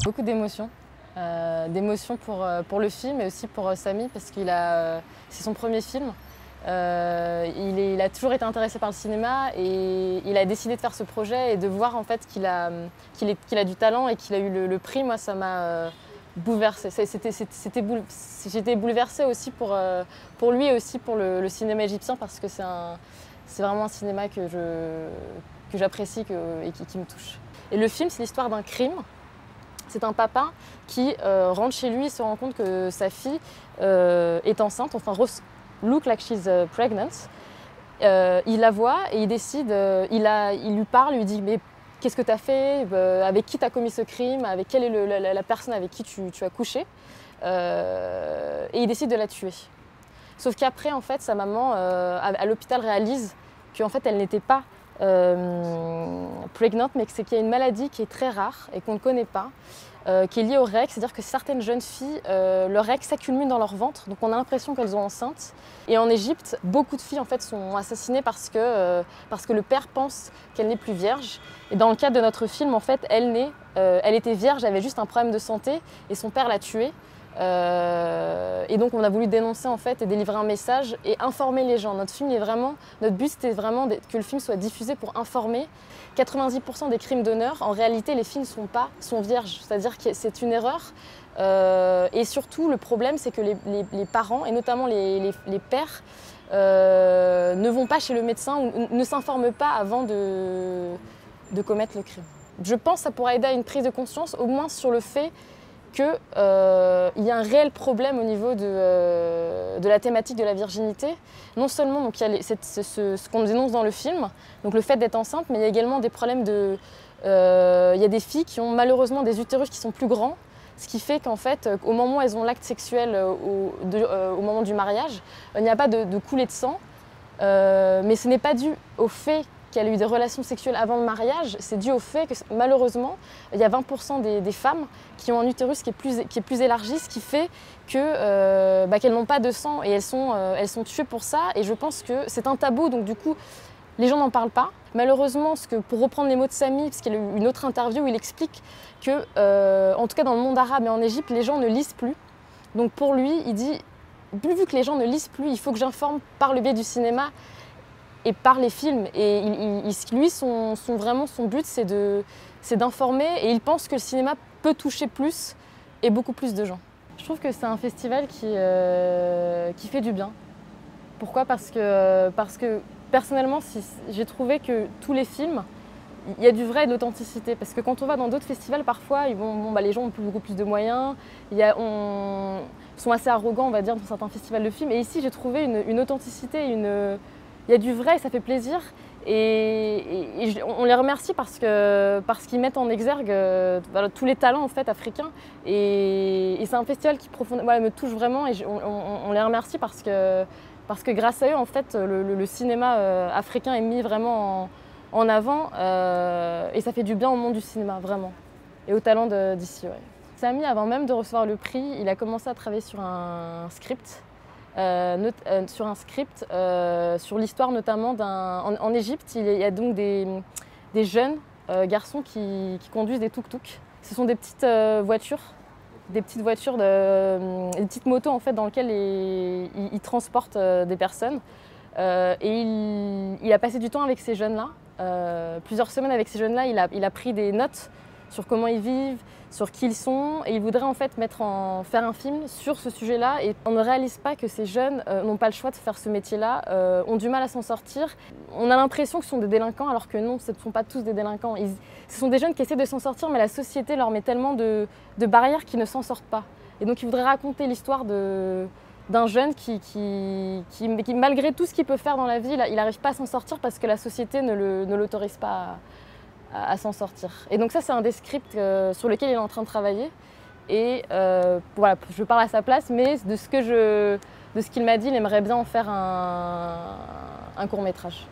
Beaucoup d'émotions. D'émotions pour le film et aussi pour Samy parce qu'il c'est son premier film. Il a toujours été intéressé par le cinéma et il a décidé de faire ce projet et de voir en fait qu'il a du talent et qu'il a eu le prix. Moi, ça m'a bouleversée. J'étais bouleversée aussi pour lui et aussi pour le cinéma égyptien parce que c'est vraiment un cinéma que j'apprécie et qui me touche. Et le film, c'est l'histoire d'un crime. C'est un papa qui rentre chez lui et se rend compte que sa fille est enceinte, enfin look like she's pregnant. Il la voit et il décide, il lui parle, lui dit mais qu'est-ce que tu as fait, avec qui tu as commis ce crime, avec quelle est la personne avec qui tu as couché, et il décide de la tuer. Sauf qu'après en fait sa maman à l'hôpital réalise qu'en fait elle n'était pas pregnant, mais c'est qu'il y a une maladie qui est très rare et qu'on ne connaît pas, qui est liée aux règles, c'est-à-dire que certaines jeunes filles, leurs règles s'accumulent dans leur ventre, donc on a l'impression qu'elles sont enceintes. Et en Égypte, beaucoup de filles en fait, sont assassinées parce que le père pense qu'elle n'est plus vierge. Et dans le cadre de notre film, en fait, elle était vierge, elle avait juste un problème de santé et son père l'a tuée. Et donc on a voulu dénoncer en fait et délivrer un message et informer les gens. Notre but c'était vraiment que le film soit diffusé pour informer. 90% des crimes d'honneur, en réalité les filles sont vierges, c'est-à-dire que c'est une erreur. Et surtout le problème c'est que les parents et notamment les pères ne vont pas chez le médecin ou ne s'informent pas avant de commettre le crime. Je pense que ça pourra aider à une prise de conscience, au moins sur le fait qu'il y a un réel problème au niveau de la thématique de la virginité. Non seulement donc, il y a ce qu'on dénonce dans le film, donc le fait d'être enceinte, mais il y a également des problèmes il y a des filles qui ont malheureusement des utérus qui sont plus grands, ce qui fait qu'en fait, au moment où elles ont l'acte sexuel, au moment du mariage, il n'y a pas de coulée de sang, mais ce n'est pas dû au fait qu'elle a eu des relations sexuelles avant le mariage, c'est dû au fait que malheureusement, il y a 20% des femmes qui ont un utérus qui est plus élargi, ce qui fait qu'elles n'ont pas de sang et elles sont tuées pour ça. Et je pense que c'est un tabou, donc du coup, les gens n'en parlent pas. Malheureusement, pour reprendre les mots de Samy, parce qu'il y a eu une autre interview où il explique que, en tout cas dans le monde arabe et en Égypte, les gens ne lisent plus. Donc pour lui, il dit, vu que les gens ne lisent plus, il faut que j'informe par le biais du cinéma et par les films. Et lui, son but, c'est d'informer et il pense que le cinéma peut toucher plus et beaucoup plus de gens. Je trouve que c'est un festival qui fait du bien. Pourquoi ? Parce que personnellement, j'ai trouvé que tous les films, il y a du vrai et de l'authenticité. Parce que quand on va dans d'autres festivals, parfois, les gens ont beaucoup plus de moyens, sont assez arrogants, on va dire, dans certains festivals de films. Et ici, j'ai trouvé une authenticité, il y a du vrai et ça fait plaisir et on les remercie parce qu'ils mettent en exergue tous les talents en fait, africains et c'est un festival qui me touche vraiment et on les remercie parce que grâce à eux en fait, le cinéma africain est mis vraiment en avant et ça fait du bien au monde du cinéma vraiment et aux talents d'ici. Ouais. Samy, avant même de recevoir le prix, il a commencé à travailler sur un script. Sur l'histoire notamment en Égypte, il y a donc des jeunes garçons qui conduisent des tuk-tuk. Ce sont des petites voitures, des petites motos en fait dans lesquelles ils transportent des personnes. Et il a passé du temps avec ces jeunes-là, plusieurs semaines avec ces jeunes-là. Il a pris des notes sur comment ils vivent, sur qui ils sont, et il voudrait en fait faire un film sur ce sujet-là. Et on ne réalise pas que ces jeunes n'ont pas le choix de faire ce métier-là, ont du mal à s'en sortir. On a l'impression que ce sont des délinquants, alors que non, ce ne sont pas tous des délinquants. Ce sont des jeunes qui essaient de s'en sortir, mais la société leur met tellement de barrières qu'ils ne s'en sortent pas. Et donc il voudrait raconter l'histoire d'un jeune qui, malgré tout ce qu'il peut faire dans la vie, il n'arrive pas à s'en sortir parce que la société ne l'autorise pas à s'en sortir. Et donc ça, c'est un des scripts sur lequel il est en train de travailler. Et voilà, je parle à sa place, mais de ce qu'il m'a dit, il aimerait bien en faire un court-métrage.